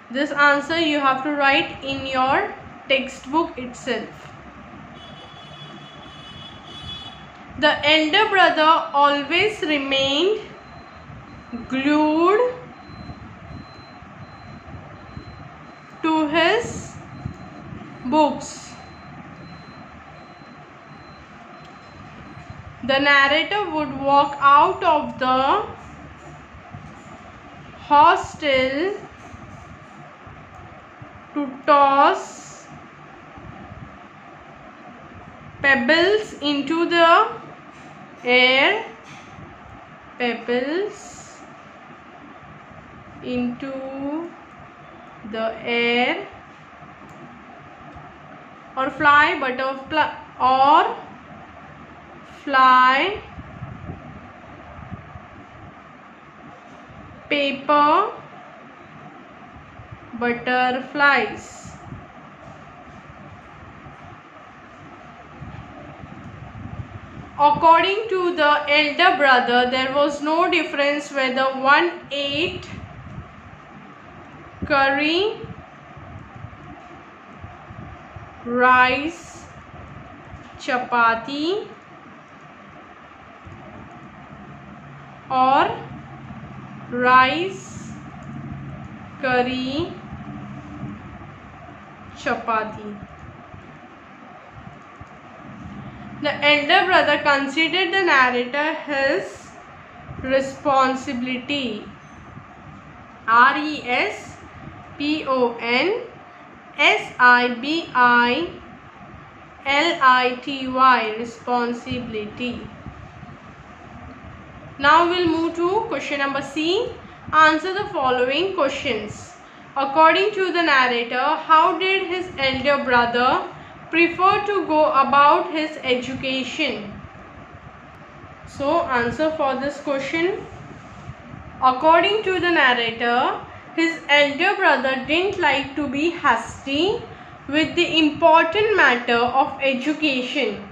This answer you have to write in your textbook itself. The elder brother always remained glued to his books. The narrator would walk out of the hostel to toss pebbles into the air. Pebbles into the air, or fly butterfly, or fly paper butterflies. According to the elder brother, there was no difference whether one ate curry, rice, chapati, or rice, curry, chapati. The elder brother considered the narrator his responsibility. responsibility. Responsibility. Now we'll move to question number C. Answer the following questions. According to the narrator, how did his elder brother prefer to go about his education? So answer for this question. According to the narrator, his elder brother didn't like to be hasty with the important matter of education.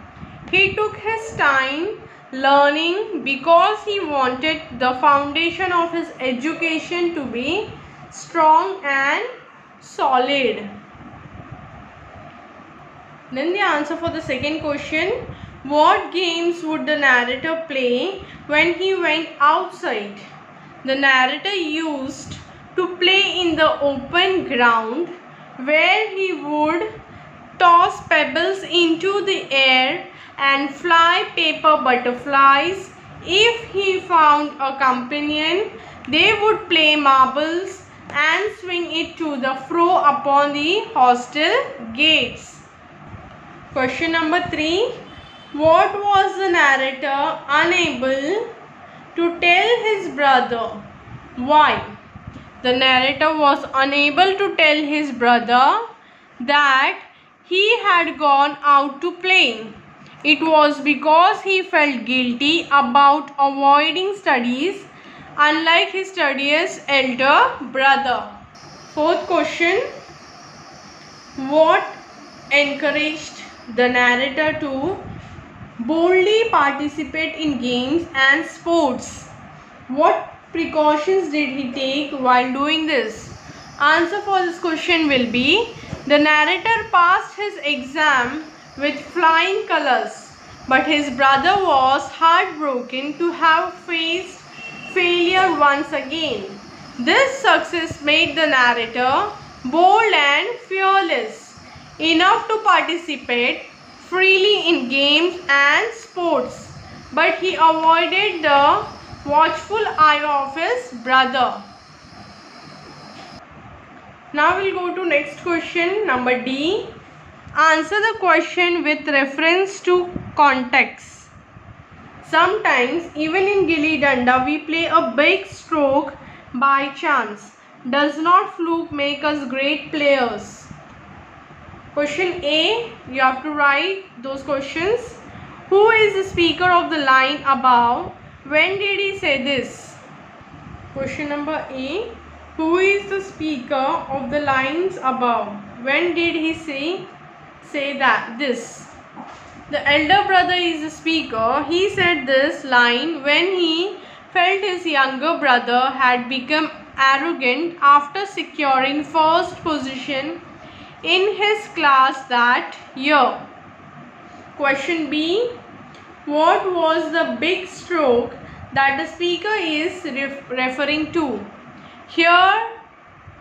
He took his time learning because he wanted the foundation of his education to be strong and solid. Then the answer for the second question. What games would the narrator play when he went outside? The narrator used to play in the open ground where he would toss pebbles into the air and fly paper butterflies. If he found a companion, they would play marbles and swing it to the fro upon the hostel gates. Question number 3. What was the narrator unable to tell his brother? Why? The narrator was unable to tell his brother that he had gone out to play. It was because he felt guilty about avoiding studies, unlike his studious elder brother. Fourth question. What encouraged the narrator to boldly participate in games and sports? What precautions did he take while doing this? Answer for this question will be the narrator passed his exam with flying colors, but his brother was heartbroken to have faced failure once again. This success made the narrator bold and fearless enough to participate freely in games and sports, but he avoided the watchful eye of his brother. Now we'll go to next question, number D. Answer the question with reference to context. Sometimes even in Gilli Danda we play a big stroke by chance. Does not fluke make us great players? Question A, you have to write those questions. Who is the speaker of the line above? When did he say this? Question number A, who is the speaker of the lines above? When did he say this? The elder brother is the speaker. He said this line when he felt his younger brother had become arrogant after securing first position in his class that year. Question B, what was the big stroke that the speaker is referring to? Here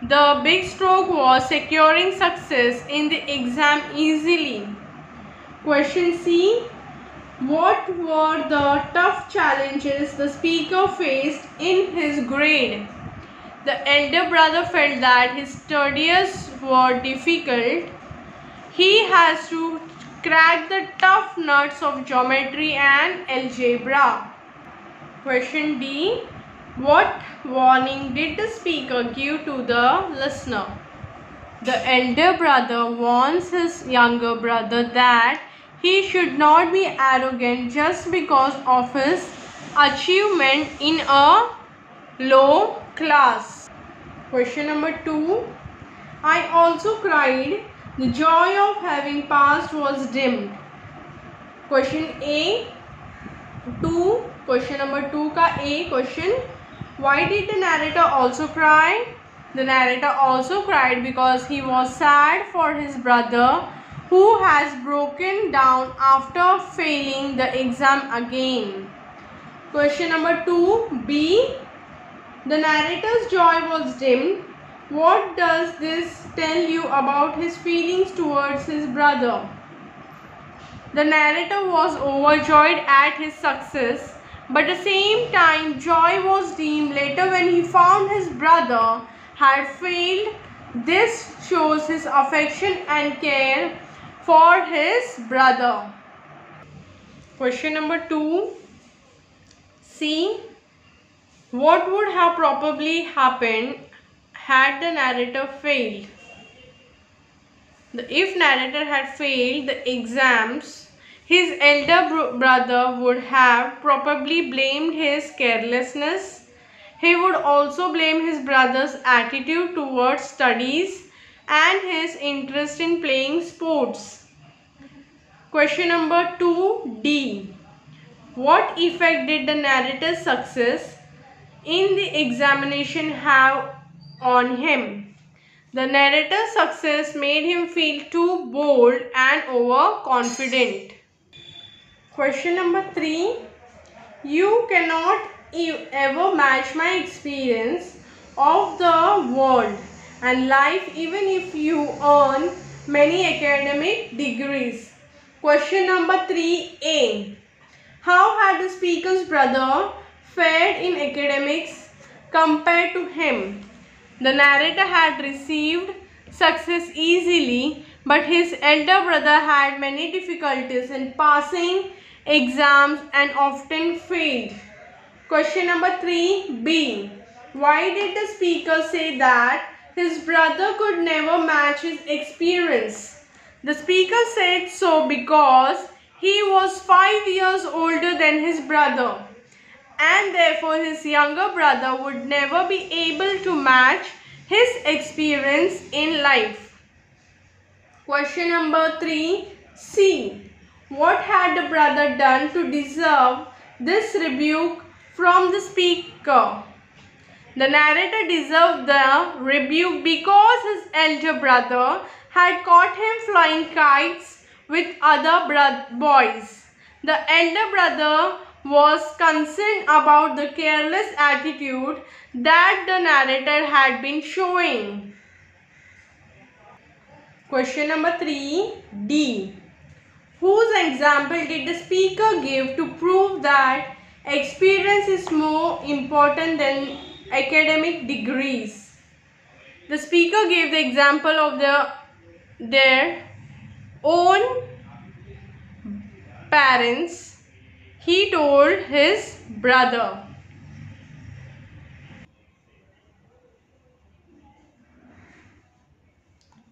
the big stroke was securing success in the exam easily. Question C, what were the tough challenges the speaker faced in his grade? The elder brother felt that his studies were difficult. He has to crack the tough nuts of geometry and algebra. Question D, what warning did the speaker give to the listener? The elder brother warns his younger brother that he should not be arrogant just because of his achievement in a low class. Question number 2. I also cried. The joy of having passed was dimmed. Question A. 2. Question number 2 ka A question. Why did the narrator also cry? The narrator also cried because he was sad for his brother who has broken down after failing the exam again. Question number 2 B. The narrator's joy was dimmed. What does this tell you about his feelings towards his brother? The narrator was overjoyed at his success, but at the same time joy was dimmed later when he found his brother had failed. This shows his affection and care for his brother. Question number 2 C. What would have probably happened had the narrator failed? If narrator had failed the exams, his elder brother would have probably blamed his carelessness. He would also blame his brother's attitude towards studies and his interest in playing sports. Question number 2 D. What effect did the narrator's success in the examination have on him? The narrator's success made him feel too bold and overconfident. Question number 3. You cannot ever match my experience of the world and life even if you earn many academic degrees. Question number 3A. How had the speaker's brother fared in academics compared to him? The narrator had received success easily, but his elder brother had many difficulties in passing exams and often failed. Question number 3B. Why did the speaker say that his brother could never match his experience? The speaker said so because he was 5 years older than his brother, and therefore his younger brother would never be able to match his experience in life. Question number 3. C. What had the brother done to deserve this rebuke from the speaker? The narrator deserved the rebuke because his elder brother had caught him flying kites with other boys. The elder brother was concerned about the careless attitude that the narrator had been showing. Question number 3. D. Whose example did the speaker give to prove that experience is more important than academic degrees? The speaker gave the example of their own parents. He told his brother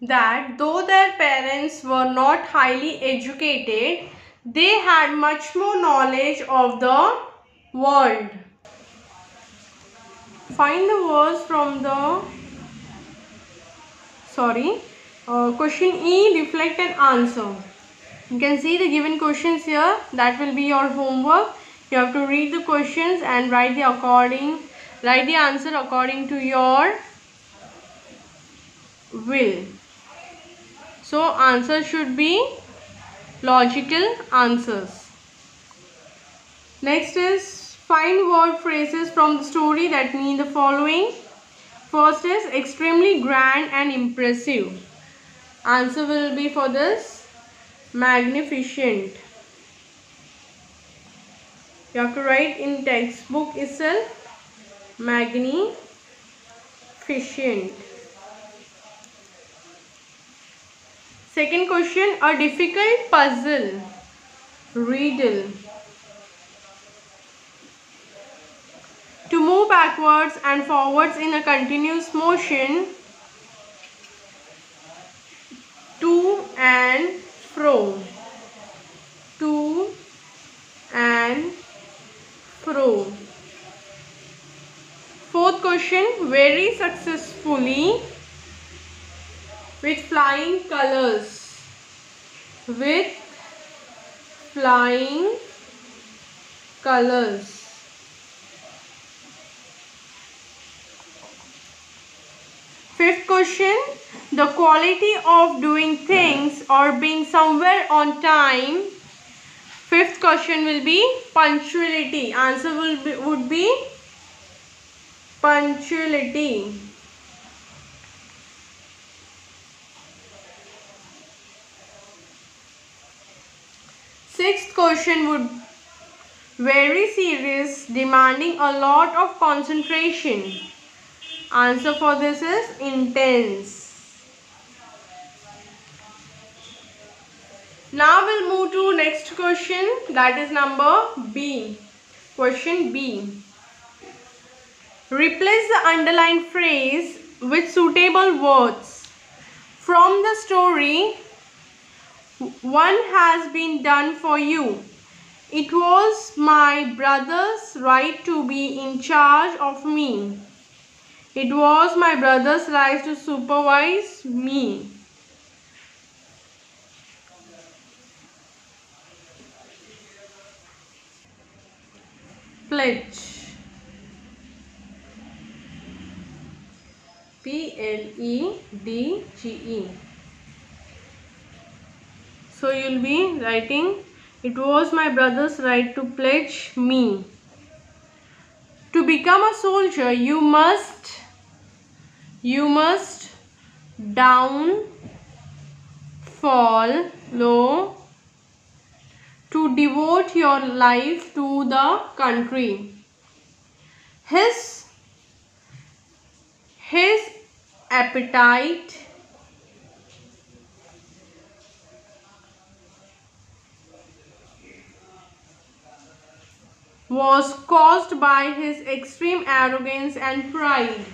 that though their parents were not highly educated, they had much more knowledge of the world. Find the words from the question E, reflect and answer. You can see the given questions here. That will be your homework. You have to read the questions and write the answer according to your will. So answer should be logical answers. Next is find word phrases from the story that mean the following. First is extremely grand and impressive. Answer will be for this magnificent. You have to write in textbook itself magnificent. Second question, a difficult puzzle, riddle. To move backwards and forwards in a continuous motion, to and fro, to and fro. Fourth question, very successfully with flying colors, with flying colors. Fifth question, the quality of doing things or being somewhere on time. Fifth question will be punctuality. Answer would be punctuality. Sixth question would very serious, demanding a lot of concentration. Answer for this is intense. Now we'll move to next question, that is number B. Question B. Replace the underlined phrase with suitable words. From the story, one has been done for you. It was my brother's right to be in charge of me. It was my brother's right to supervise me. Pledge. Pledge. So you'll be writing, it was my brother's right to pledge me. To become a soldier, you must down, fall, low, to devote your life to the country. His appetite was caused by his extreme arrogance and pride.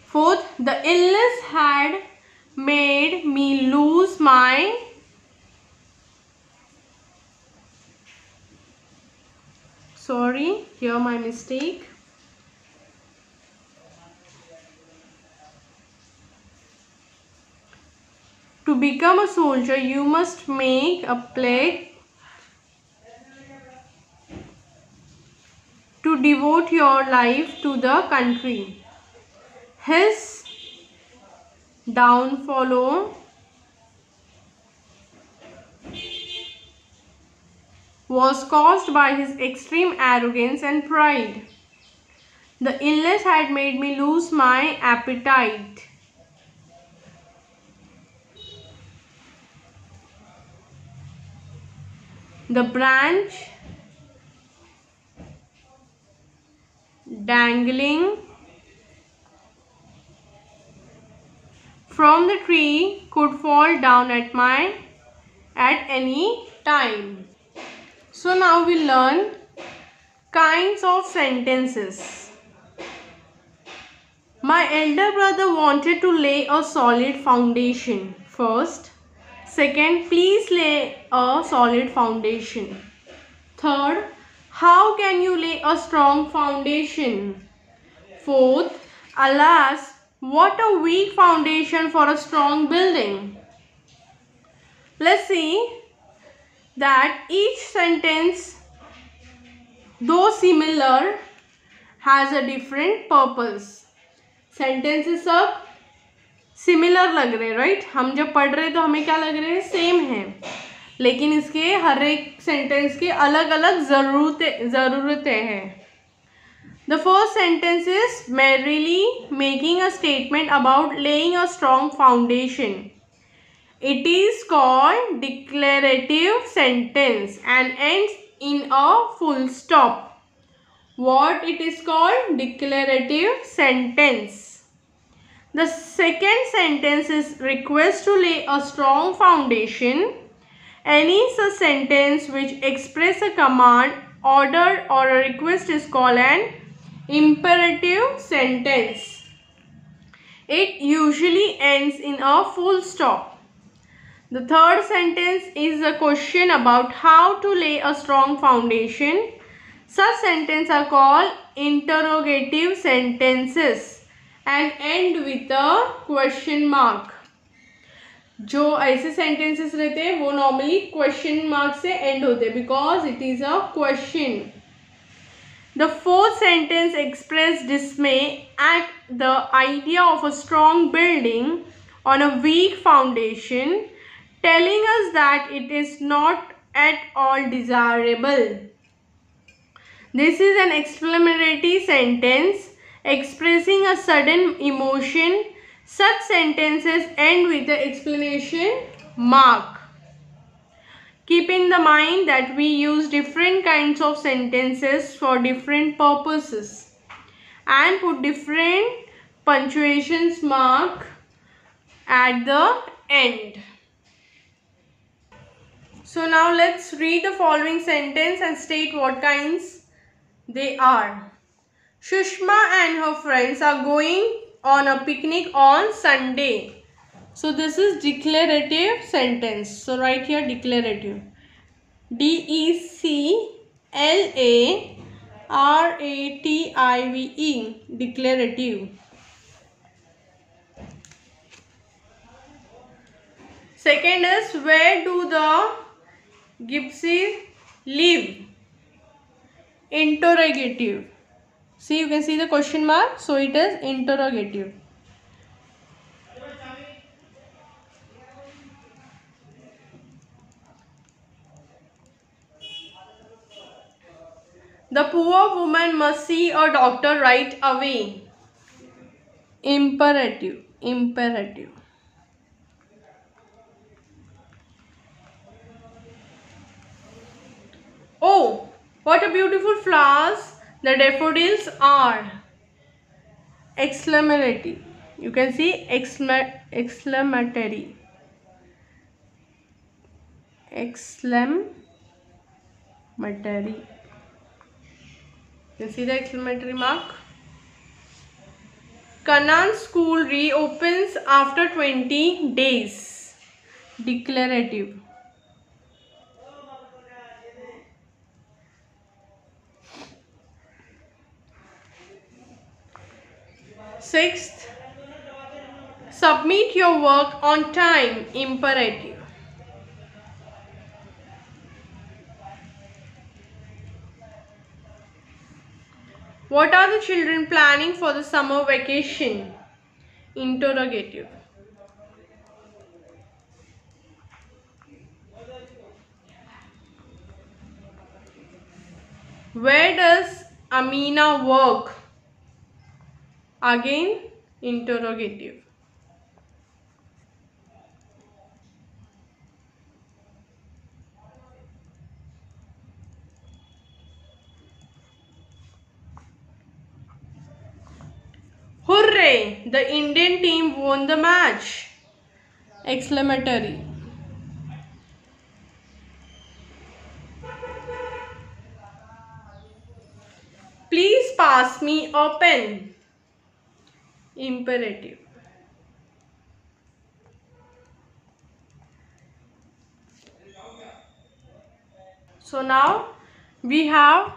Fourth, the illness had made me lose my my mistake. To become a soldier, you must make a pledge to devote your life to the country. His downfall was caused by his extreme arrogance and pride. The illness had made me lose my appetite. The branch dangling from the tree could fall down at any time. So now we learn kinds of sentences. My elder brother wanted to lay a solid foundation first. Second, please lay a solid foundation. Third, how can you lay a strong foundation? Fourth, alas, what a weak foundation for a strong building. Let's see that each sentence, though similar, has a different purpose. Sentences सब similar लग रहे हैं, right? हम जब पढ़ रहे तो हमें क्या लग रहे हैं? सेम है, लेकिन इसके हर एक सेंटेंस के अलग अलग ज़रूरतें हैं. The first sentence is merely making a statement about laying a strong foundation. It is called declarative sentence and ends in a full stop. What it is called? Declarative sentence. The second sentence is request to lay a strong foundation. Any such sentence which express a command, order or a request is called an imperative sentence. It usually ends in a full stop. The third sentence is a question about how to lay a strong foundation. Such sentences are called interrogative sentences and end with a question mark. जो ऐसे sentences रहते हैं वो normally question mark से end होते हैं because it is a question. The fourth sentence expressed dismay at the idea of a strong building on a weak foundation, telling us that it is not at all desirable. This is an exclamatory sentence expressing a sudden emotion. Such sentences end with the exclamation mark. Keep in the mind that we use different kinds of sentences for different purposes and put different punctuations mark at the end. So now let's read the following sentence and state what kinds they are. Shushma and her friends are going on a picnic on Sunday. So this is declarative sentence. So write here declarative. declarative. Declarative. Second is where do the gypsies live? Interrogative. See, you can see the question mark. So it is interrogative. The poor woman must see a doctor right away. Imperative. Imperative. Oh, what a beautiful flowers the daffodils are. Exclamatory. You can see exclamatory. Exclamatory. You see the exclamatory mark? Kanan's school reopens after 20 days. Declarative. Sixth, Submit your work on time. Imperative. What are the children planning for the summer vacation? Interrogative. Where does Amina work? Again, interrogative. Hooray! The Indian team won the match! Exclamatory. Please pass me a pen. Imperative. So now we have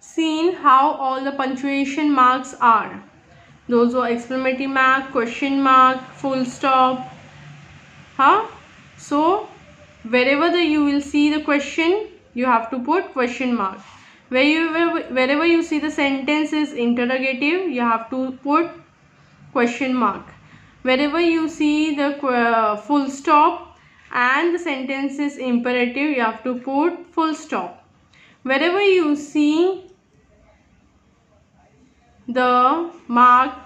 seen how all the punctuation marks are. Those are exclamatory mark, question mark, full stop. So wherever you will see the question, you have to put question mark. Wherever you see the sentence is interrogative, you have to put question mark. Wherever you see the full stop and the sentence is imperative, you have to put full stop. Wherever you see the mark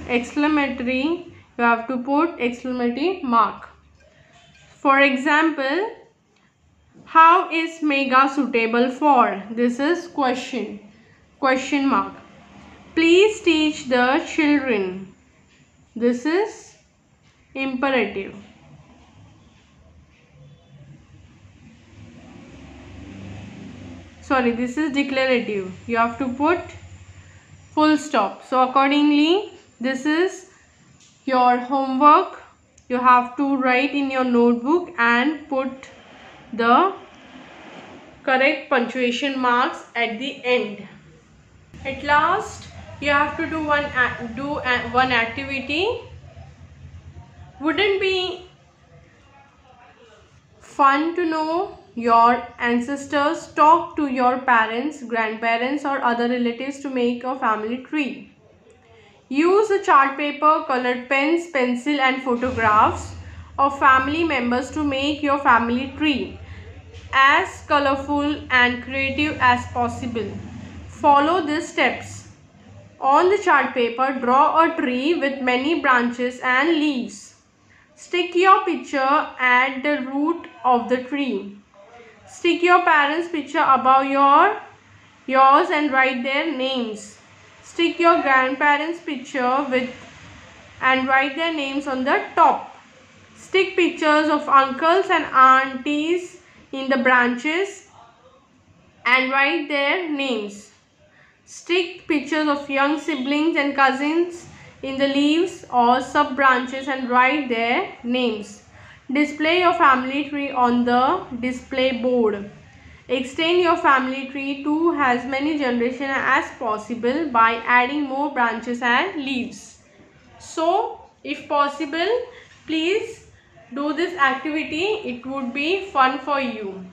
exclamatory, you have to put exclamatory mark. For example, how is Megha suitable for? This is question mark. Please teach the children. This is imperative. Sorry, this is declarative. You have to put full stop. So accordingly, this is your homework. You have to write in your notebook and put the correct punctuation marks at the end. At last, you have to do one activity. Wouldn't be fun to know your ancestors? Talk to your parents, grandparents or other relatives to make a family tree. Use a chart paper, colored pens, pencil and photographs of family members to make your family tree as colorful and creative as possible. Follow these steps. On the chart paper, draw a tree with many branches and leaves. Stick your picture at the root of the tree. Stick your parents' picture above yours and write their names. Stick your grandparents' picture and write their names on the top. Stick pictures of uncles and aunties in the branches and write their names. Stick pictures of young siblings and cousins in the leaves or sub-branches and write their names. Display your family tree on the display board. Extend your family tree to as many generations as possible by adding more branches and leaves. So, if possible, please do this activity. It would be fun for you.